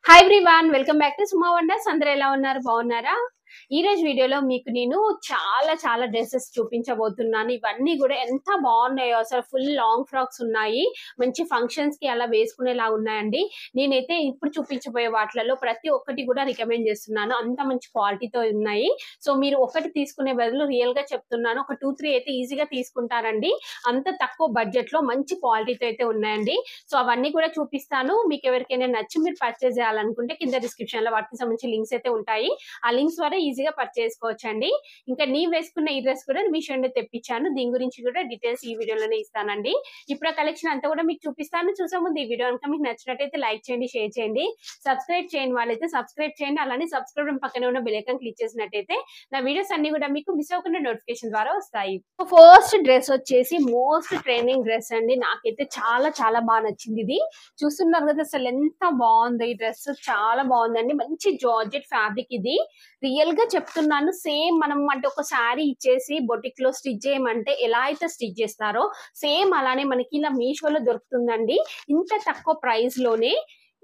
Hi everyone, welcome back to Suma wonders. అందరూ ఎలా ఉన్నారు? బాగున్నారా? ఈ రోజు వీడియోలో మీకు నేను చాలా డ్రెస్సెస్ చూపించబోతున్నాను. ఇవన్నీ కూడా ఎంత బాగున్నాయో, అసలు ఫుల్ లాంగ్ ఫ్రాక్స్ ఉన్నాయి, మంచి ఫంక్షన్స్ కి అలా వేసుకునేలా ఉన్నాయండి. నేనైతే ఇప్పుడు చూపించబోయే వాటిలలో ప్రతి ఒక్కటి కూడా రికమెండ్ చేస్తున్నాను, అంత మంచి క్వాలిటీతో ఉన్నాయి. సో మీరు ఒకటి తీసుకునే బదులు రియల్ గా చెప్తున్నాను, ఒక 2-3 అయితే ఈజీగా తీసుకుంటారండి. అంత తక్కువ బడ్జెట్ లో మంచి క్వాలిటీతో అయితే ఉన్నాయండి. సో అవన్నీ కూడా చూపిస్తాను. మీకు ఎవరికైనా నచ్చి మీరు పర్చేస్ చేయాలనుకుంటే కింద డిస్క్రిప్షన్ లో వాటికి సంబంధించి లింక్స్ అయితే ఉంటాయి. ఆ లింక్స్ ద్వారా ఈజీగా పర్చేస్ చేసుకోవచ్చండి. ఇంకా నీ వేసుకున్న ఈ డ్రెస్ కూడా మీషో నుండి తెప్పించాను, దీని గురించి కూడా డీటెయిల్స్ ఈ వీడియోలోనే ఇస్తానండి. ఇప్పుడు ఆ కలెక్షన్ అంతా కూడా మీకు చూపిస్తాను. చూసే ముందు ఈ వీడియో కనుక మీకు నచ్చినట్టయితే లైక్ చేయండి, షేర్ చేయండి, సబ్స్క్రైబ్ చేయని వాళ్ళైతే సబ్స్క్రైబ్ చేయండి. అలానే సబ్స్క్రైబ్ పక్కనే ఉన్న బెల్ ఐకాన్ క్లిక్ చేసినట్టయితే నా వీడియోస్ అన్ని కూడా మీకు మిస్ అవ్వకుండా నోటిఫికేషన్ ద్వారా వస్తాయి. ఫస్ట్ డ్రెస్ వచ్చేసి మోస్ట్ ట్రెండింగ్ డ్రెస్ అండి. నాకైతే చాలా బాగా నచ్చింది. ఇది చూస్తున్నారు కదా, అసలు ఎంత బాగుందో ఈ డ్రెస్, చాలా బాగుందండి. మంచి జార్జెట్ ఫ్యాబ్రిక్. ఇది రియల్ గా చెప్తున్నాను, సేమ్ మనం అంటే ఒక శారీ ఇచ్చేసి బొటిక్ లో స్టిచ్ చేయమంటే ఎలా అయితే స్టిచ్ చేస్తారో సేమ్ అలానే మనకి ఇలా మీషోలో దొరుకుతుందండి, ఇంత తక్కువ ప్రైస్ లోనే.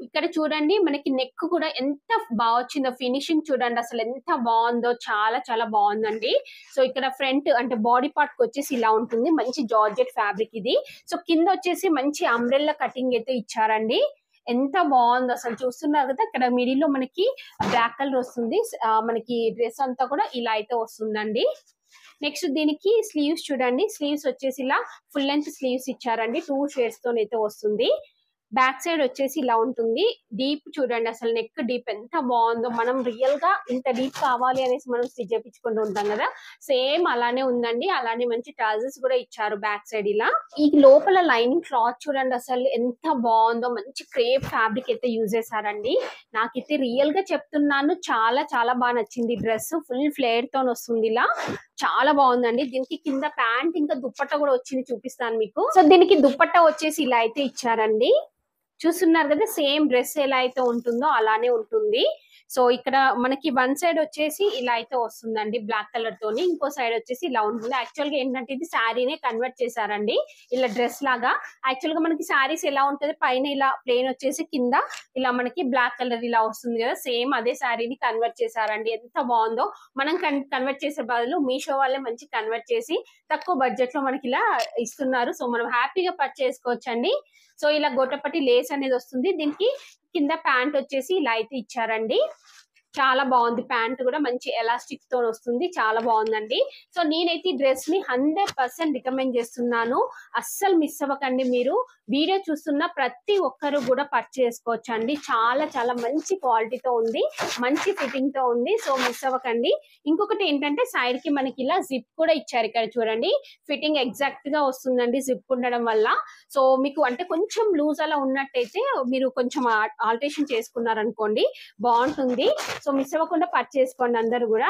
ఇక్కడ చూడండి, మనకి నెక్ కూడా ఎంత బాగా వచ్చిందో, ఫినిషింగ్ చూడండి అసలు ఎంత బాగుందో, చాలా బాగుందండి. సో ఇక్కడ ఫ్రంట్ అంటే బాడీ పార్ట్ కి వచ్చేసి ఇలా ఉంటుంది, మంచి జార్జెట్ ఫ్యాబ్రిక్ ఇది. సో కింద వచ్చేసి మంచి అంబ్రెల్లా కటింగ్ అయితే ఇచ్చారండి, ఎంత బాగుందో అసలు. చూస్తున్నారు కదా, ఇక్కడ మిడిల్ లో మనకి బ్లాక్ కలర్ వస్తుంది. మనకి డ్రెస్ అంతా కూడా ఇలా అయితే వస్తుందండి. నెక్స్ట్ దీనికి స్లీవ్స్ చూడండి, స్లీవ్స్ వచ్చేసి ఇలా ఫుల్ లెంత్ స్లీవ్స్ ఇచ్చారండి, 2 షేడ్స్ తోనైతే వస్తుంది. బ్యాక్ సైడ్ వచ్చేసి ఇలా ఉంటుంది. డీప్ చూడండి, అసలు నెక్ డీప్ ఎంత బాగుందో. మనం రియల్ గా ఇంత డీప్ కావాలి అనేసి మనం స్టిచ్ చేయించుకుంటూ ఉంటాం కదా, సేమ్ అలానే ఉందండి. అలానే మంచి టాజెస్ కూడా ఇచ్చారు బ్యాక్ సైడ్ ఇలా. ఈ లోపల లైనింగ్ క్లాత్ చూడండి అసలు ఎంత బాగుందో, మంచి క్రేప్ ఫ్యాబ్రిక్ అయితే యూజ్ చేశారండి. నాకైతే రియల్ గా చెప్తున్నాను, చాలా బాగా నచ్చింది. డ్రెస్ ఫుల్ ఫ్లేర్ తో వస్తుంది ఇలా, చాలా బాగుందండి. దీనికి కింద ప్యాంట్ ఇంకా దుప్పట్ట కూడా వచ్చింది, చూపిస్తాను మీకు. సో దీనికి దుప్పట్ట వచ్చేసి ఇలా అయితే ఇచ్చారండి. చూస్తున్నారు కదా, సేమ్ డ్రెస్ ఎలా అయితే ఉంటుందో అలానే ఉంటుంది. సో ఇక్కడ మనకి వన్ సైడ్ వచ్చేసి ఇలా అయితే వస్తుందండి బ్లాక్ కలర్ తోని, ఇంకో సైడ్ వచ్చేసి ఇలా ఉంటుంది. యాక్చువల్ గా ఏంటంటే ఇది శారీనే కన్వర్ట్ చేశారండి ఇలా డ్రెస్ లాగా. యాక్చువల్ గా మనకి శారీస్ ఎలా ఉంటుంది, పైన ఇలా ప్లేన్ వచ్చేసి కింద ఇలా మనకి బ్లాక్ కలర్ ఇలా వస్తుంది కదా, సేమ్ అదే శారీని కన్వర్ట్ చేశారండి. ఎంత బాగుందో. మనం కన్వర్ట్ చేసే బదులు మీషో వాళ్ళే మంచి కన్వర్ట్ చేసి తక్కువ బడ్జెట్ లో మనకి ఇలా ఇస్తున్నారు. సో మనం హ్యాపీగా పర్చేస్ చేసుకోవచ్చండి. సో ఇలా గొట్టపట్టి లేస్ అనేది వస్తుంది. దీనికి కింద ప్యాంట్ వచ్చేసి ఇలా అయితే ఇచ్చారండి, చాలా బాగుంది. ప్యాంట్ కూడా మంచి ఎలాస్టిక్ తో వస్తుంది, చాలా బాగుందండి. సో నేనైతే ఈ డ్రెస్ ని 100% రికమెండ్ చేస్తున్నాను, అస్సలు మిస్ అవ్వకండి. మీరు వీడియో చూస్తున్న ప్రతి ఒక్కరు కూడా పర్చేస్ చేసుకోవచ్చు అండి. చాలా మంచి క్వాలిటీతో ఉంది, మంచి ఫిట్టింగ్ తో ఉంది. సో మిస్ అవ్వకండి. ఇంకొకటి ఏంటంటే సైడ్ కి మనకి ఇలా జిప్ కూడా ఇచ్చారు, ఇక్కడ చూడండి. ఫిట్టింగ్ ఎగ్జాక్ట్ గా వస్తుందండి జిప్ ఉండడం వల్ల. సో మీకు అంటే కొంచెం లూజ్ అలా ఉన్నట్టయితే మీరు కొంచెం ఆల్టరేషన్ చేసుకున్నారనుకోండి, బాగుంటుంది. సో మిస్ అవ్వకుండా పర్చేస్ చేసుకోండి అందరు కూడా.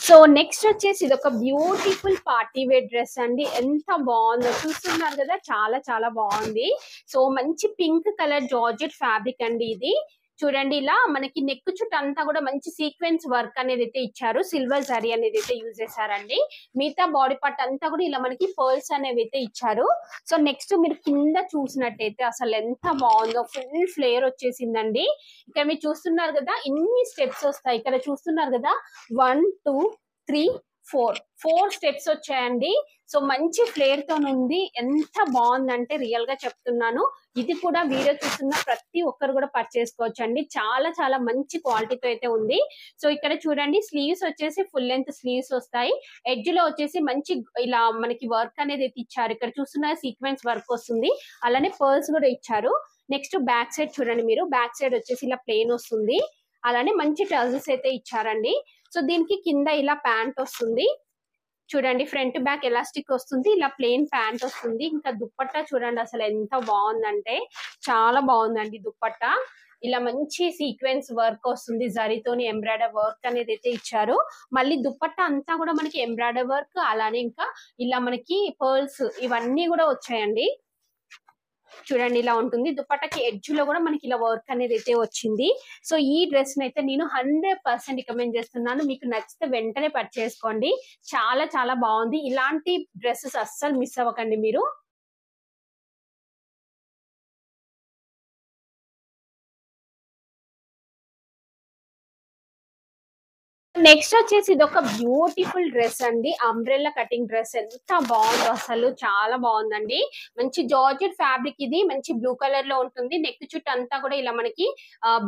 సో నెక్స్ట్ వచ్చేసి ఇది ఒక బ్యూటిఫుల్ పార్టీ వేర్ డ్రెస్ అండి, ఎంత బాగుందో. చూస్తున్నారు కదా, చాలా బాగుంది. సో మంచి పింక్ కలర్ జార్జెట్ ఫ్యాబ్రిక్ అండి ఇది. చూడండి, ఇలా మనకి నెక్ చుట్టూ అంతా కూడా మంచి సీక్వెన్స్ వర్క్ అనేది అయితే ఇచ్చారు, సిల్వర్ జరీ అనేది అయితే యూజ్ చేశారండి. మిగతా బాడీ పార్ట్ అంతా కూడా ఇలా మనకి పర్ల్స్ అనేవి అయితే ఇచ్చారు. సో నెక్స్ట్ మీరు కింద చూసినట్టయితే అసలు ఎంత బాగుందో, ఫుల్ ఫ్లేర్ వచ్చేసిందండి. ఇక్కడ మీరు చూస్తున్నారు కదా, ఇన్ని స్టెప్స్ వస్తాయి. ఇక్కడ చూస్తున్నారు కదా, 1 2 3 4 స్టెప్స్ వచ్చాయండి. సో మంచి ఫ్లేర్ తో ఉంది, ఎంత బాగుందంటే రియల్ గా చెప్తున్నాను. ఇది కూడా వీడియో చూస్తున్న ప్రతి ఒక్కరు కూడా పర్చేస్ చేసుకోవచ్చు అండి, చాలా మంచి క్వాలిటీతో అయితే ఉంది. సో ఇక్కడ చూడండి, స్లీవ్స్ వచ్చేసి ఫుల్ లెంత్ స్లీవ్స్ వస్తాయి. ఎడ్జ్ లో వచ్చేసి మంచి ఇలా మనకి వర్క్ అనేది అయితే ఇచ్చారు. ఇక్కడ చూస్తున్న సీక్వెన్స్ వర్క్ వస్తుంది, అలానే పర్ల్స్ కూడా ఇచ్చారు. నెక్స్ట్ బ్యాక్ సైడ్ చూడండి, మీరు బ్యాక్ సైడ్ వచ్చేసి ఇలా ప్లెయిన్ వస్తుంది, అలానే మంచి టర్జెస్ అయితే ఇచ్చారండి. సో దీనికి కింద ఇలా ప్యాంట్ వస్తుంది, చూడండి. ఫ్రంట్ బ్యాక్ ఎలాస్టిక్ వస్తుంది, ఇలా ప్లెయిన్ ప్యాంట్ వస్తుంది. ఇంకా దుప్పట్టా చూడండి అసలు ఎంత బాగుందంటే చాలా బాగుందండి దుప్పట్టా. ఇలా మంచి సీక్వెన్స్ వర్క్ వస్తుంది, జరీతోని ఎంబ్రాయిడర్ వర్క్ అనేది అయితే ఇచ్చారు. మళ్ళీ దుప్పట్టా అంతా కూడా మనకి ఎంబ్రాయిడర్ వర్క్, అలానే ఇంకా ఇలా మనకి పర్ల్స్ ఇవన్నీ కూడా వచ్చాయండి. చూడండి ఇలా ఉంటుంది. దుపట్టాకి ఎడ్జ్ లో కూడా మనకి ఇలా వర్క్ అనేది అయితే వచ్చింది. సో ఈ డ్రెస్ అయితే నేను 100% రికమెండ్ చేస్తున్నాను. మీకు నచ్చితే వెంటనే పర్చేస్ చేసుకోండి. చాలా చాలా బాగుంది. ఇలాంటి డ్రెస్సెస్ అస్సలు మిస్ అవ్వకండి మీరు. నెక్స్ట్ వచ్చేసి ఇది ఒక బ్యూటిఫుల్ డ్రెస్ అండి. అంబ్రెల్లా కటింగ్ డ్రెస్ ఎంత బాగుందో అసలు, చాలా బాగుందండి. మంచి జార్జెట్ ఫ్యాబ్రిక్, ఇది మంచి బ్లూ కలర్ లో ఉంటుంది. నెక్ చుట్టూ అంతా కూడా ఇలా మనకి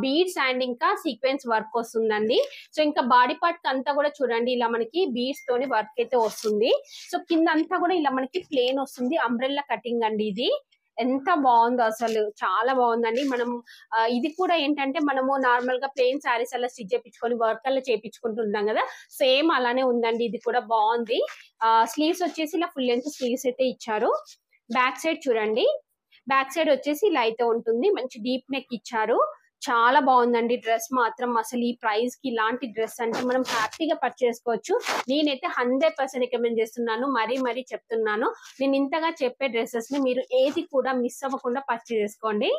బీడ్స్ అండ్ ఇంకా సీక్వెన్స్ వర్క్ వస్తుందండి. సో ఇంకా బాడీ పార్ట్ అంతా కూడా చూడండి ఇలా మనకి బీడ్స్ తోని వర్క్ అయితే వస్తుంది. సో కింద అంతా కూడా ఇలా మనకి ప్లేన్ వస్తుంది. అంబ్రెల్లా కటింగ్ అండి ఇది. ఎంత బాగుందో అసలు, చాలా బాగుందండి. మనం ఇది కూడా ఏంటంటే మనము నార్మల్ గా ప్లెయిన్ శారీస్ అలా స్టిచ్ చేయించుకొని వర్క్ అలా చేయించుకుంటుంటాం కదా, సేమ్ అలానే ఉందండి. ఇది కూడా బాగుంది. స్లీవ్స్ వచ్చేసి ఇలా ఫుల్ లెంత్ స్లీవ్స్ అయితే ఇచ్చారు. బ్యాక్ సైడ్ చూడండి, బ్యాక్ సైడ్ వచ్చేసి ఇలా అయితే ఉంటుంది. మంచి డీప్ నెక్ ఇచ్చారు. చాలా బాగుందండి డ్రెస్ మాత్రం. అసలు ఈ ప్రైస్ కి ఇలాంటి డ్రెస్ అంటే మనం హ్యాపీగా పర్చేస్ చేసుకోవచ్చు. నేనైతే 100% రికమెండ్ చేస్తున్నాను. మరీ మరీ చెప్తున్నాను. నేను ఇంతగా చెప్పే డ్రెస్సెస్ ని మీరు ఏది కూడా మిస్ అవ్వకుండా పర్చేస్ చేసుకోండి.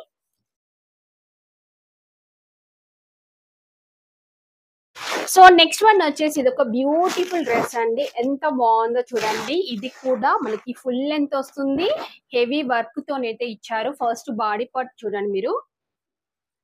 సో నెక్స్ట్ వన్ వచ్చేసి ఇది ఒక బ్యూటిఫుల్ డ్రెస్ అండి. ఎంత బాగుందో చూడండి. ఇది కూడా మనకి ఫుల్ లెంత్ వస్తుంది. హెవీ వర్క్ తోనైతే ఇచ్చారు. ఫస్ట్ బాడీ పార్ట్ చూడండి మీరు.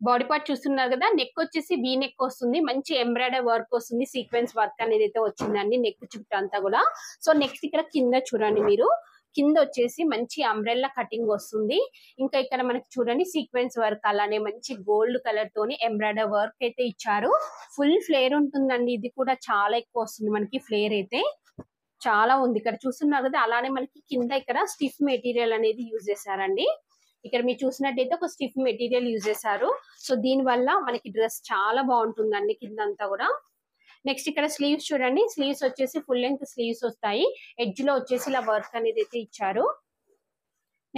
బాడీ పార్ట్ చూస్తున్నారు కదా, నెక్ వచ్చేసి వీ నెక్ వస్తుంది. మంచి ఎంబ్రాయిడరీ వర్క్ వస్తుంది. సీక్వెన్స్ వర్క్ అనేది అయితే వచ్చిందండి నెక్ చుట్టూ అంతా కూడా. సో నెక్స్ట్ ఇక్కడ కింద చూడండి మీరు, కింద వచ్చేసి మంచి అంబ్రెల్లా కటింగ్ వస్తుంది. ఇంకా ఇక్కడ మనకి చూడండి సీక్వెన్స్ వర్క్, అలానే మంచి గోల్డ్ కలర్ తోని ఎంబ్రాయిడరీ వర్క్ అయితే ఇచ్చారు. ఫుల్ ఫ్లేర్ ఉంటుందండి. ఇది కూడా చాలా ఎక్కువ వస్తుంది మనకి ఫ్లేర్ అయితే, చాలా ఉంది. ఇక్కడ చూస్తున్నారు కదా, అలానే మనకి కింద ఇక్కడ స్టిఫ్ మెటీరియల్ అనేది యూజ్ చేశారండి. ఇక్కడ మీరు చూసినట్టయితే ఒక స్టిఫ్ మెటీరియల్ యూజ్ చేశారు. సో దీని వల్ల మనకి డ్రెస్ చాలా బాగుంటుందండి కింద అంతా కూడా. నెక్స్ట్ ఇక్కడ స్లీవ్స్ చూడండి. స్లీవ్స్ వచ్చేసి ఫుల్ లెంత్ స్లీవ్స్ వస్తాయి. ఎడ్జ్ లో వచ్చేసి ఇలా వర్క్ అనేది అయితే ఇచ్చారు.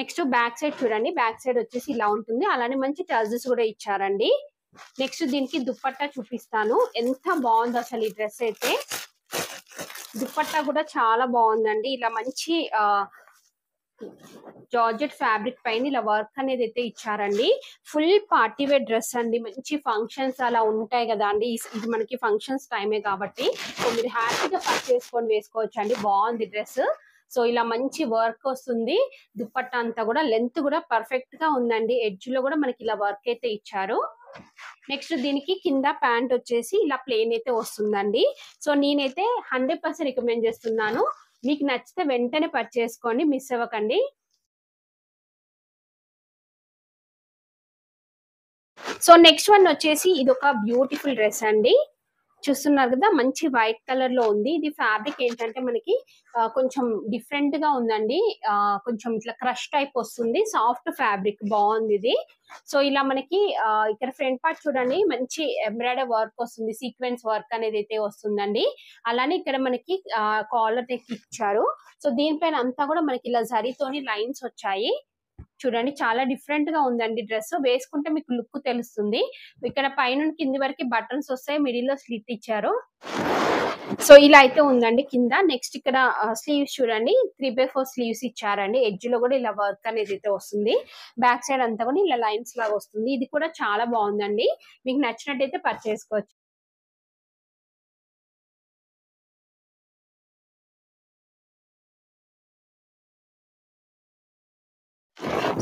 నెక్స్ట్ బ్యాక్ సైడ్ చూడండి. బ్యాక్ సైడ్ వచ్చేసి ఇలా ఉంటుంది. అలానే మంచి టర్జెస్ కూడా ఇచ్చారండి. నెక్స్ట్ దీనికి దుప్పట్టా చూపిస్తాను. ఎంత బాగుంది అసలు ఈ డ్రెస్ అయితే. దుప్పట్టా కూడా చాలా బాగుందండి. ఇలా మంచి జార్జెట్ ఫ్యాబ్రిక్ పైన ఇలా వర్క్ అనేది అయితే ఇచ్చారండి. ఫుల్ పార్టీ వేర్ డ్రెస్ అండి. మంచి ఫంక్షన్స్ అలా ఉంటాయి కదా అండి, ఇది మనకి ఫంక్షన్స్ టైమే కాబట్టి సో మీరు హ్యాపీగా పర్చేస్ చేసుకొని వేసుకోవచ్చు అండి. బాగుంది డ్రెస్. సో ఇలా మంచి వర్క్ వస్తుంది. దుప్పట్టా అంతా కూడా లెంత్ కూడా పర్ఫెక్ట్ గా ఉందండి. ఎడ్జ్ లో కూడా మనకి ఇలా వర్క్ అయితే ఇచ్చారు. నెక్స్ట్ దీనికి కింద ప్యాంట్ వచ్చేసి ఇలా ప్లేన్ అయితే వస్తుందండి. సో నేనైతే 100% రికమెండ్ చేస్తున్నాను. మీకు నచ్చితే వెంటనే పర్చేస్ చేసుకోండి, మిస్ అవ్వకండి. సో నెక్స్ట్ వన్ వచ్చేసి ఇది ఒక బ్యూటిఫుల్ డ్రెస్ అండి. చూస్తున్నారు కదా, మంచి వైట్ కలర్ లో ఉంది. ఇది ఫ్యాబ్రిక్ ఏంటంటే మనకి కొంచెం డిఫరెంట్ గా ఉందండి. కొంచెం ఇట్లా క్రష్ టైప్ వస్తుంది. సాఫ్ట్ ఫ్యాబ్రిక్, బాగుంది ఇది. సో ఇలా మనకి ఇక్కడ ఫ్రంట్ పార్ట్ చూడండి, మంచి ఎంబ్రాయిడరీ వర్క్ వస్తుంది. సీక్వెన్స్ వర్క్ అనేది అయితే వస్తుందండి. అలానే ఇక్కడ మనకి కాలర్ నెక్ ఇచ్చారు. సో దీనిపైన అంతా కూడా మనకి ఇలా జరీతోని లైన్స్ వచ్చాయి. చూడండి చాలా డిఫరెంట్ గా ఉందండి డ్రెస్. వేసుకుంటే మీకు లుక్ తెలుస్తుంది. ఇక్కడ పైన కింది వరకు బటన్స్ వస్తాయి. మిడిల్ లో స్లిట్ ఇచ్చారు. సో ఇలా అయితే ఉందండి కింద. నెక్స్ట్ ఇక్కడ స్లీవ్స్ చూడండి, 3/4 స్లీవ్స్ ఇచ్చారండి. ఎడ్జ్ లో కూడా ఇలా వర్క్ అనేది అయితే వస్తుంది. బ్యాక్ సైడ్ అంతా కూడా ఇలా లైన్స్ లాగా వస్తుంది. ఇది కూడా చాలా బాగుందండి. మీకు నచ్చినట్టయితే పర్చేస్ చేసుకోవచ్చు.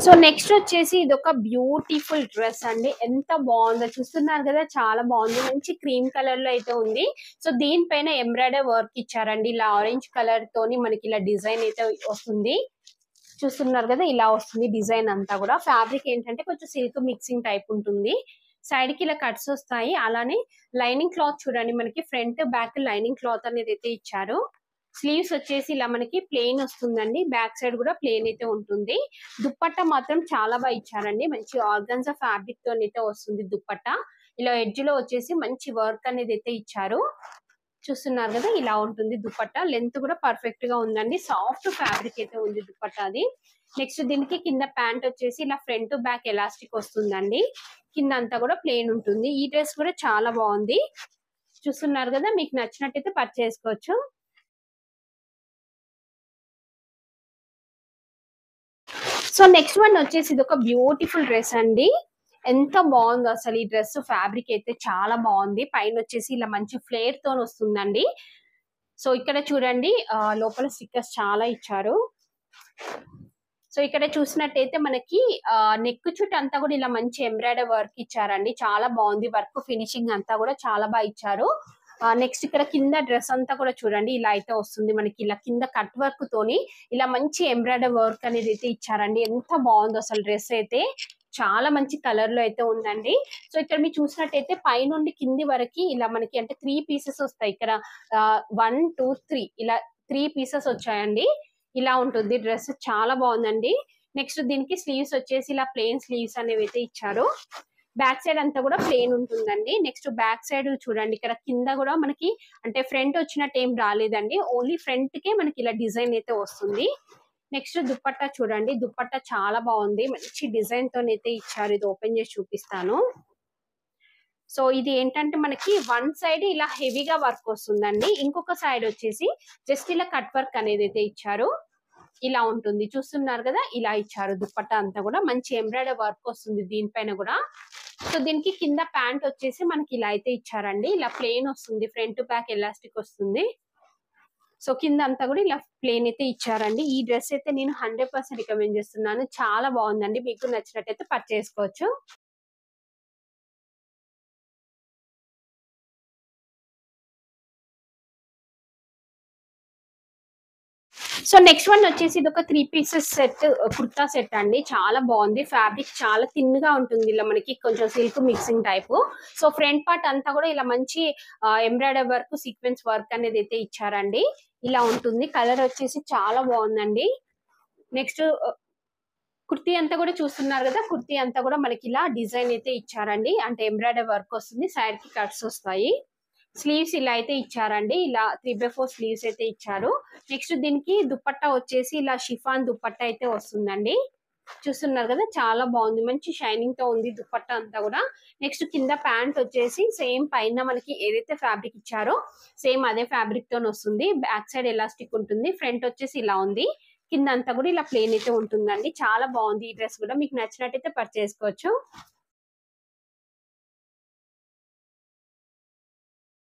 సో నెక్స్ట్ వచ్చేసి ఇది ఒక బ్యూటిఫుల్ డ్రెస్ అండి. ఎంత బాగుందో చూస్తున్నారు కదా, చాలా బాగుంది. మంచి క్రీమ్ కలర్ లో అయితే ఉంది. సో దీనిపైన ఎంబ్రాయిడరీ వర్క్ ఇచ్చారండి. ఇలా ఆరెంజ్ కలర్ తోని మనకి ఇలా డిజైన్ అయితే వస్తుంది. చూస్తున్నారు కదా, ఇలా వస్తుంది డిజైన్ అంతా కూడా. ఫ్యాబ్రిక్ ఏంటంటే కొంచెం సిల్క్ మిక్సింగ్ టైప్ ఉంటుంది. సైడ్ కి ఇలా కట్స్ వస్తాయి. అలానే లైనింగ్ క్లాత్ చూడండి, మనకి ఫ్రంట్ బ్యాక్ లైనింగ్ క్లాత్ అనేది అయితే ఇచ్చారు. స్లీవ్స్ వచ్చేసి ఇలా మనకి ప్లెయిన్ వస్తుందండి. బ్యాక్ సైడ్ కూడా ప్లెయిన్ అయితే ఉంటుంది. దుప్పట్టా మాత్రం చాలా బాగా ఇచ్చారండి. మంచి ఆర్గన్జా ఫ్యాబ్రిక్ తో అయితే వస్తుంది దుప్పట్టా. ఇలా ఎడ్జ్ లో వచ్చేసి మంచి వర్క్ అనేది అయితే ఇచ్చారు. చూస్తున్నారు కదా, ఇలా ఉంటుంది దుప్పట్టా. లెంత్ కూడా పర్ఫెక్ట్ గా ఉందండి. సాఫ్ట్ ఫ్యాబ్రిక్ అయితే ఉంది దుప్పట్టా అది. నెక్స్ట్ దీనికి కింద ప్యాంట్ వచ్చేసి ఇలా ఫ్రంట్ బ్యాక్ ఎలాస్టిక్ వస్తుందండి. కింద అంతా కూడా ప్లెయిన్ ఉంటుంది. ఈ డ్రెస్ కూడా చాలా బాగుంది. చూస్తున్నారు కదా, మీకు నచ్చినట్టయితే పర్చేస్ చేసుకోవచ్చు. సో నెక్స్ట్ వన్ వచ్చేసి ఇది ఒక బ్యూటిఫుల్ డ్రెస్ అండి. ఎంత బాగుందో అసలు ఈ డ్రెస్. ఫ్యాబ్రిక్ అయితే చాలా బాగుంది. పైన వచ్చేసి ఇలా మంచి ఫ్లేర్ తో వస్తుందండి. సో ఇక్కడ చూడండి లోపల స్టిక్కర్స్ చాలా ఇచ్చారు. సో ఇక్కడ చూసినట్టయితే మనకి నెక్ చుట్టూ అంతా కూడా ఇలా మంచి ఎంబ్రాయిడరీ వర్క్ ఇచ్చారండి. చాలా బాగుంది. వర్క్ ఫినిషింగ్ అంతా కూడా చాలా బాగా ఇచ్చారు. నెక్స్ట్ ఇక్కడ కింద డ్రెస్ అంతా కూడా చూడండి ఇలా అయితే వస్తుంది మనకి. ఇలా కింద కట్ వర్క్ తోని ఇలా మంచి ఎంబ్రాయిడరీ వర్క్ అనేది అయితే ఇచ్చారండి. ఎంత బాగుందో అసలు డ్రెస్ అయితే. చాలా మంచి కలర్ లో అయితే ఉందండి. సో ఇక్కడ మీరు చూసినట్టయితే పైనుండి కింది వరకు ఇలా మనకి అంటే 3 పీసెస్ వస్తాయి. ఇక్కడ 1 2 3 ఇలా 3 పీసెస్ వచ్చాయండి. ఇలా ఉంటుంది డ్రెస్. చాలా బాగుందండి. నెక్స్ట్ దీనికి స్లీవ్స్ వచ్చేసి ఇలా ప్లెయిన్ స్లీవ్స్ అనేవి అయితే ఇచ్చారు. బ్యాక్ సైడ్ అంతా కూడా ప్లెయిన్ ఉంటుందండి. నెక్స్ట్ బ్యాక్ సైడ్ చూడండి ఇక్కడ కింద కూడా మనకి అంటే ఫ్రంట్ వచ్చినట్టు ఏం రాలేదండి. ఓన్లీ ఫ్రంట్ కే మనకి ఇలా డిజైన్ అయితే వస్తుంది. నెక్స్ట్ దుపట్టా చూడండి. దుపట్టా చాలా బాగుంది. మంచి డిజైన్ తోనైతే ఇచ్చారు. ఇది ఓపెన్ చేసి చూపిస్తాను. సో ఇది ఏంటంటే మనకి వన్ సైడ్ ఇలా హెవీగా వర్క్ వస్తుందండి. ఇంకొక సైడ్ వచ్చేసి జస్ట్ ఇలా కట్ వర్క్ అనేది అయితే ఇచ్చారు. ఇలా ఉంటుంది చూస్తున్నారు కదా. ఇలా ఇచ్చారు దుపట్టా అంతా కూడా మంచి ఎంబ్రాయిడరీ వర్క్ వస్తుంది దీనిపైన కూడా. సో దీనికి కింద ప్యాంట్ వచ్చేసి మనకి ఇలా అయితే ఇచ్చారండి. ఇలా ప్లెయిన్ వస్తుంది. ఫ్రంట్ బ్యాక్ ఎలాస్టిక్ వస్తుంది. సో కింద అంతా కూడా ఇలా ప్లేన్ అయితే ఇచ్చారండి. ఈ డ్రెస్ అయితే నేను 100% రికమెండ్ చేస్తున్నాను. చాలా బాగుందండి. మీకు నచ్చినట్టయితే పర్చేస్ చేసుకోవచ్చు. సో నెక్స్ట్ వన్ వచ్చేసి ఇది ఒక 3 పీసెస్ సెట్ కుర్తా సెట్ అండి. చాలా బాగుంది. ఫ్యాబ్రిక్ చాలా థిన్ గా ఉంటుంది. ఇలా మనకి కొంచెం silk mixing type. So front part అంతా కూడా ఇలా మంచి ఎంబ్రాయిడరీ వర్క్ సీక్వెన్స్ వర్క్ అనేది అయితే ఇచ్చారండి. ఇలా ఉంటుంది. కలర్ వచ్చేసి చాలా బాగుందండి. నెక్స్ట్ కుర్తీ అంతా కూడా చూస్తున్నారు కదా. కుర్తీ అంతా కూడా మనకి ఇలా డిజైన్ అయితే ఇచ్చారండి. అంటే ఎంబ్రాయిడరీ వర్క్ వస్తుంది. సైడ్ కి కట్స్ వస్తాయి. స్లీవ్స్ ఇలా అయితే ఇచ్చారండి. ఇలా 3/4 స్లీవ్స్ అయితే ఇచ్చారు. నెక్స్ట్ దీనికి దుపట్టా వచ్చేసి ఇలా షిఫాన్ దుపట్టా అయితే వస్తుందండి. చూస్తున్నారు కదా. చాలా బాగుంది. మంచి షైనింగ్ తో ఉంది దుపట్టా అంతా కూడా. నెక్స్ట్ కింద ప్యాంట్ వచ్చేసి సేమ్ పైన మనకి ఏదైతే ఫ్యాబ్రిక్ ఇచ్చారో సేమ్ అదే ఫ్యాబ్రిక్ తో వస్తుంది. బ్యాక్ సైడ్ ఎలాస్టిక్ ఉంటుంది. ఫ్రంట్ వచ్చేసి ఇలా ఉంది. కింద అంతా కూడా ఇలా ప్లేన్ అయితే ఉంటుందండి. చాలా బాగుంది ఈ డ్రెస్ కూడా. మీకు నచ్చినట్టయితే పర్చేస్ చేసుకోవచ్చు.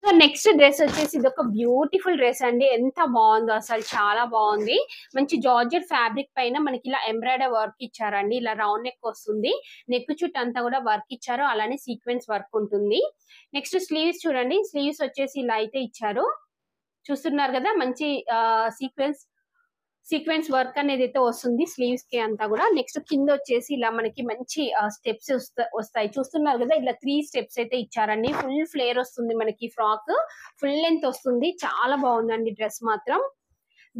సో నెక్స్ట్ డ్రెస్ వచ్చేసి ఇది ఒక బ్యూటిఫుల్ డ్రెస్ అండి. ఎంత బాగుందో అసలు. చాలా బాగుంది. మంచి జార్జెట్ ఫ్యాబ్రిక్ పైన మనకి ఇలా ఎంబ్రాయిడరీ వర్క్ ఇచ్చారండి. ఇలా రౌండ్ నెక్ వస్తుంది. నెక్ చుట్టూ అంతా కూడా వర్క్ ఇచ్చారు. అలానే సీక్వెన్స్ వర్క్ ఉంటుంది. నెక్స్ట్ స్లీవ్స్ చూడండి. స్లీవ్స్ వచ్చేసి ఇలా అయితే ఇచ్చారు. చూస్తున్నారు కదా. మంచి సీక్వెన్స్ వర్క్ అనేది అయితే వస్తుంది స్లీవ్స్ కి అంతా కూడా. నెక్స్ట్ కింద వచ్చేసి ఇలా మనకి మంచి స్టెప్స్ వస్తాయి. చూస్తున్నారు కదా. ఇలా 3 స్టెప్స్ అయితే ఇచ్చారండి. ఫుల్ ఫ్లేర్ వస్తుంది మనకి. ఫ్రాక్ ఫుల్ లెంత్ వస్తుంది. చాలా బాగుందండి డ్రెస్ మాత్రం.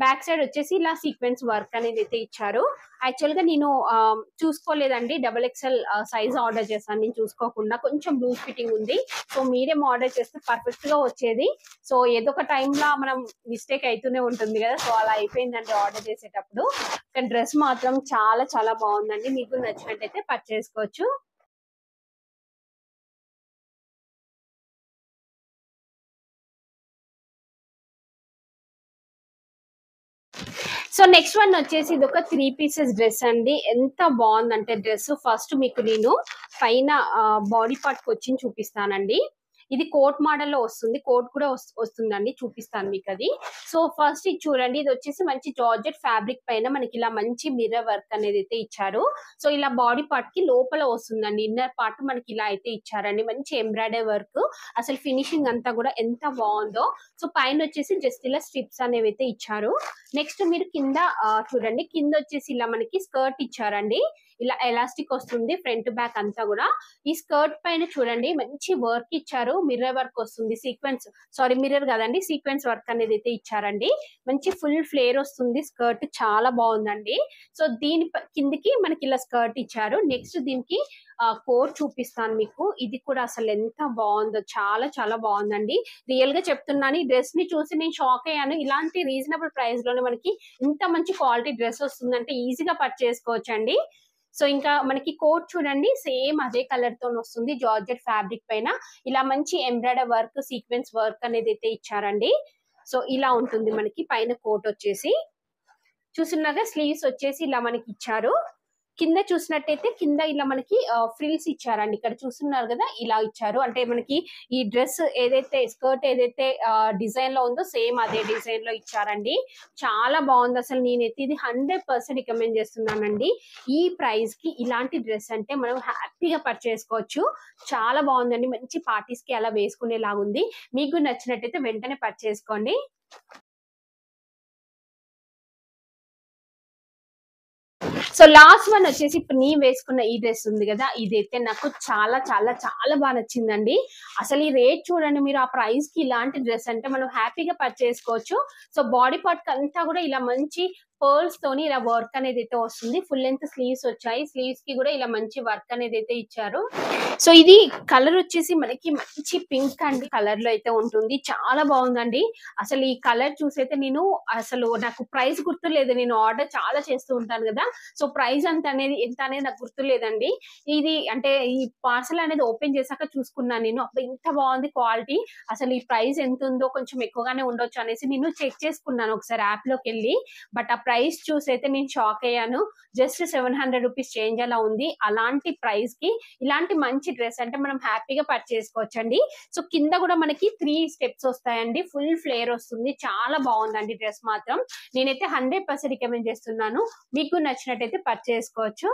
బ్యాక్ సైడ్ వచ్చేసి ఇలా సీక్వెన్స్ వర్క్ అనేది అయితే ఇచ్చారు. యాక్చువల్ గా నేను చూసుకోలేదండి. XXL సైజ్ ఆర్డర్ చేశాను. నేను చూసుకోకుండా కొంచెం లూజ్ ఫిట్టింగ్ ఉంది. సో మీరేం ఆర్డర్ చేస్తే పర్ఫెక్ట్ గా వచ్చేది. సో ఏదో ఒక టైంలో మనం మిస్టేక్ అవుతూనే ఉంటుంది కదా. సో అలా అయిపోయిందండి ఆర్డర్ చేసేటప్పుడు. కానీ డ్రెస్ మాత్రం చాలా చాలా బాగుందండి. మీకు నచ్చినట్టయితే పర్చేస్ చేసుకోవచ్చు. సో నెక్స్ట్ వన్ వచ్చేసి ఇది ఒక 3 పీసెస్ డ్రెస్ అండి. ఎంత బాగుందంటే డ్రెస్. ఫస్ట్ మీకు నేను పైన బాడీ పార్ట్ వచ్చి చూపిస్తానండి. ఇది కోట్ మోడల్ లో వస్తుంది. కోట్ కూడా వస్తుందండి. చూపిస్తాను మీకు అది. సో ఫస్ట్ ఇది చూడండి. ఇది వచ్చేసి మంచి జార్జెట్ ఫ్యాబ్రిక్ పైన మనకి ఇలా మంచి మిర్రర్ వర్క్ అనేది అయితే ఇచ్చారు. సో ఇలా బాడీ పార్ట్ కి లోపల వస్తుందండి. ఇన్నర్ పార్ట్ మనకి ఇలా అయితే ఇచ్చారండి. మంచి ఎంబ్రాయిడరీ వర్క్. అసలు ఫినిషింగ్ అంతా కూడా ఎంత బాగుందో. సో పైన వచ్చేసి జస్ట్ ఇలా స్ట్రిప్స్ అనేవి అయితే ఇచ్చారు. నెక్స్ట్ మీరు కింద చూడండి. కింద వచ్చేసి ఇలా మనకి స్కర్ట్ ఇచ్చారండి. ఇలా ఎలాస్టిక్ వస్తుంది ఫ్రంట్ బ్యాక్ అంతా కూడా. ఈ స్కర్ట్ పైన చూడండి మంచి వర్క్ ఇచ్చారు. మిర్రర్ వర్క్ వస్తుంది. మిర్రర్ కదండి, సీక్వెన్స్ వర్క్ అనేది అయితే ఇచ్చారండి. మంచి ఫుల్ ఫ్లేర్ వస్తుంది. స్కర్ట్ చాలా బాగుందండి. సో దీని కిందికి మనకి ఇలా స్కర్ట్ ఇచ్చారు. నెక్స్ట్ దీనికి కోట్ చూపిస్తాను మీకు. ఇది కూడా అసలు ఎంత బాగుందో. చాలా చాలా బాగుందండి. రియల్ గా చెప్తున్నాను. ఈ డ్రెస్ ని చూసి నేను షాక్ అయ్యాను. ఇలాంటి రీజనబుల్ ప్రైస్ లోనే మనకి ఇంత మంచి క్వాలిటీ డ్రెస్ వస్తుందంటే ఈజీగా పర్చేస్ చేసుకోవచ్చండి. సో ఇంకా మనకి కోట్ చూడండి. సేమ్ అదే కలర్ తో వస్తుంది. జార్జెట్ ఫ్యాబ్రిక్ పైన ఇలా మంచి ఎంబ్రాయిడరీ వర్క్ సీక్వెన్స్ వర్క్ అనేది అయితే ఇచ్చారండి. సో ఇలా ఉంటుంది మనకి పైన కోట్ వచ్చేసి. చూస్తున్నాగా స్లీవ్స్ వచ్చేసి ఇలా మనకి ఇచ్చారు. కింద చూసినట్టయితే కింద ఇలా మనకి ఫ్రిల్స్ ఇచ్చారండి. ఇక్కడ చూస్తున్నారు కదా ఇలా ఇచ్చారు. అంటే మనకి ఈ డ్రెస్ ఏదైతే స్కర్ట్ ఏదైతే డిజైన్ లో ఉందో సేమ్ అదే డిజైన్ లో ఇచ్చారండి. చాలా బాగుంది. అసలు నేనైతే ఇది 100% రికమెండ్ చేస్తున్నానండి. ఈ ప్రైస్ కి ఇలాంటి డ్రెస్ అంటే మనం హ్యాపీగా పర్చేసుకోవచ్చు. చాలా బాగుందండి. మంచి పార్టీస్ కి అలా వేసుకునేలాగా ఉంది. మీకు నచ్చినట్టయితే వెంటనే పర్చేసుకోండి. సో లాస్ట్ వన్ వచ్చేసి ఇప్పుడు నీ వేసుకున్న ఈ డ్రెస్ ఉంది కదా, ఇదైతే నాకు చాలా చాలా చాలా బాగా నచ్చిందండి. అసలు ఈ రేట్ చూడండి మీరు, ఆ ప్రైస్ కి ఇలాంటి డ్రెస్ అంటే మనం హ్యాపీగా పర్చేసుకోవచ్చు. సో బాడీ పార్ట్ అంతా కూడా ఇలా మంచి పర్ల్స్ తోని ఇలా వర్క్ అనేది అయితే వస్తుంది. ఫుల్ లెంత్ స్లీవ్స్ వచ్చాయి. స్లీవ్స్ కి కూడా ఇలా మంచి వర్క్ అనేది అయితే ఇచ్చారు. సో ఇది కలర్ వచ్చేసి మనకి మంచి పింక్ అండి కలర్ లో అయితే ఉంటుంది. చాలా బాగుందండి. అసలు ఈ కలర్ చూసైతే నేను అసలు నాకు ప్రైస్ గుర్తులేదు. నేను ఆర్డర్ చాలా చేస్తూ ఉంటాను కదా, సో ప్రైస్ ఎంత అనేది నాకు గుర్తులేదండి. ఇది అంటే ఈ పార్సల్ అనేది ఓపెన్ చేశాక చూసుకున్నాను నేను. అప్పుడు ఇంత బాగుంది క్వాలిటీ. అసలు ఈ ప్రైస్ ఎంత ఉందో కొంచెం ఎక్కువగానే ఉండొచ్చు అనేసి నేను చెక్ చేసుకున్నాను ఒకసారి యాప్ లోకి వెళ్ళి. బట్ ఆ ప్రైస్ చూసి అయితే నేను షాక్ అయ్యాను. జస్ట్ 700 రూపీస్ చేంజ్ అలా ఉంది. అలాంటి ప్రైస్ కి ఇలాంటి మంచి డ్రెస్ అంటే మనం హ్యాపీగా పర్చేసుకోవచ్చండి. సో కింద కూడా మనకి 3 స్టెప్స్ వస్తాయండి. ఫుల్ ఫ్లేర్ వస్తుంది. చాలా బాగుందండి డ్రెస్ మాత్రం. నేనైతే 100% రికమెండ్ చేస్తున్నాను. మీకు నచ్చినట్టయితే పర్చేసుకోవచ్చు.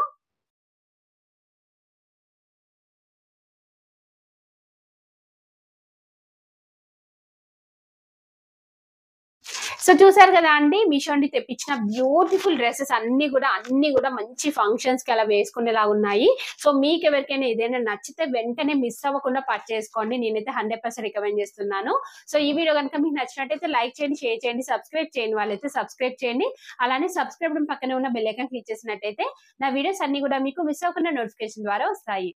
సో చూసారు కదా అండి, మీషో నుండి తెప్పించిన బ్యూటిఫుల్ డ్రెస్సెస్ అన్ని కూడా మంచి ఫంక్షన్స్ కి అలా వేసుకునేలా ఉన్నాయి. సో మీకు ఎవరికైనా ఏదైనా నచ్చితే వెంటనే మిస్ అవ్వకుండా పర్చేసుకోండి. నేనైతే 100% రికమెండ్ చేస్తున్నాను. సో ఈ వీడియో కనుక మీకు నచ్చినట్టయితే లైక్ చేయండి, షేర్ చేయండి, సబ్స్క్రైబ్ చేయండి వాళ్ళైతే సబ్స్క్రైబ్ చేయండి. అలానే సబ్స్క్రైబ్ పక్కనే ఉన్న బెల్ ఐకాన్ క్లిక్ చేసినట్టయితే నా వీడియోస్ అన్ని కూడా మీకు మిస్ అవ్వకుండా నోటిఫికేషన్ ద్వారా వస్తాయి.